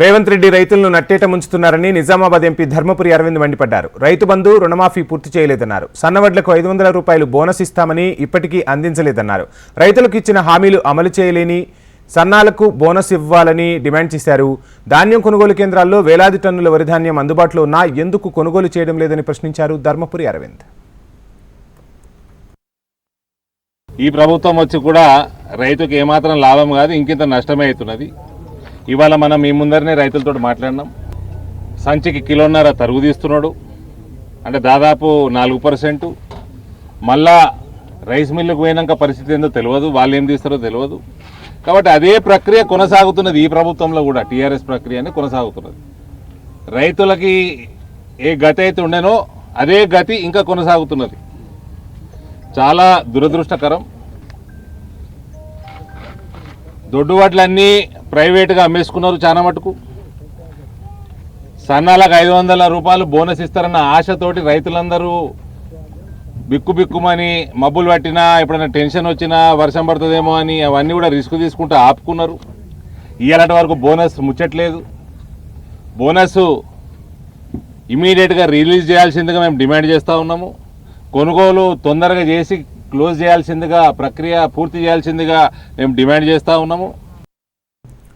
రేవంత్ రెడ్డి రైతులను నట్టేట ముంచుతున్నారని నిజామాబాద్ ఎంపీ ధర్మపురి అరవింద్ మండిపడ్డారు. రైతు బంధు రుణమాఫీ పూర్తి చేయలేదన్నారు. సన్నవడ్లకు 500 రూపాయలు బోనస్ ఇస్తామని ఇప్పటికీ అందించలేదన్నారు. రైతులకు ఇచ్చిన హామీలు అమలు చేయలేని సన్నాలకు బోనస్ ఇవ్వాలని డిమాండ్ చేశారు. ధాన్యం కొనుగోలు కేంద్రాల్లో వేలాది టన్నుల వరి ధాన్యం అందుబాటులో ఉన్నా ఎందుకు కొనుగోలు చేయడం లేదని ప్రశ్నించారు ధర్మపురి అరవింద్. ఈ ప్రభుత్వం వచ్చి కూడా రైతుకు ఏమాత్రం లాభం కాదు, ఇంకింత నష్టమే అవుతున్నది. ఇవాళ మనం మీ ముందరనే రైతులతో మాట్లాడినాం. సంచికి కిలోన్నర తరుగు తీస్తున్నాడు, అంటే దాదాపు 4%. మళ్ళా రైస్ మిల్లుకు పోయినాక పరిస్థితి ఏందో తెలియదు, వాళ్ళు ఏం తీస్తారో తెలియదు. కాబట్టి అదే ప్రక్రియ కొనసాగుతున్నది. ఈ ప్రభుత్వంలో కూడా టీఆర్ఎస్ ప్రక్రియనే కొనసాగుతున్నది. రైతులకి ఏ గతి అయితే ఉండేనో అదే గతి ఇంకా కొనసాగుతున్నది. చాలా దురదృష్టకరం. దొడ్డు వడ్లన్నీ ప్రైవేటుగా అమ్మేసుకున్నారు. చాలా మటుకు సన్నాలకు 500 రూపాయలు బోనస్ ఇస్తారన్న ఆశతోటి రైతులందరూ బిక్కుమని మబ్బులు పట్టినా, ఎప్పుడైనా టెన్షన్ వచ్చినా, వర్షం పడుతుందేమో అని అవన్నీ కూడా రిస్క్ తీసుకుంటూ ఆపుకున్నారు. ఇయ్యాలటి వరకు బోనస్ ముచ్చట్లేదు. బోనస్ ఇమీడియట్గా రిలీజ్ చేయాల్సిందిగా మేము డిమాండ్ చేస్తూ ఉన్నాము. కొనుగోలు తొందరగా చేసి క్లోజ్ చేయాల్సిందిగా, ప్రక్రియ పూర్తి చేయాల్సిందిగా మేము డిమాండ్ చేస్తూ ఉన్నాము.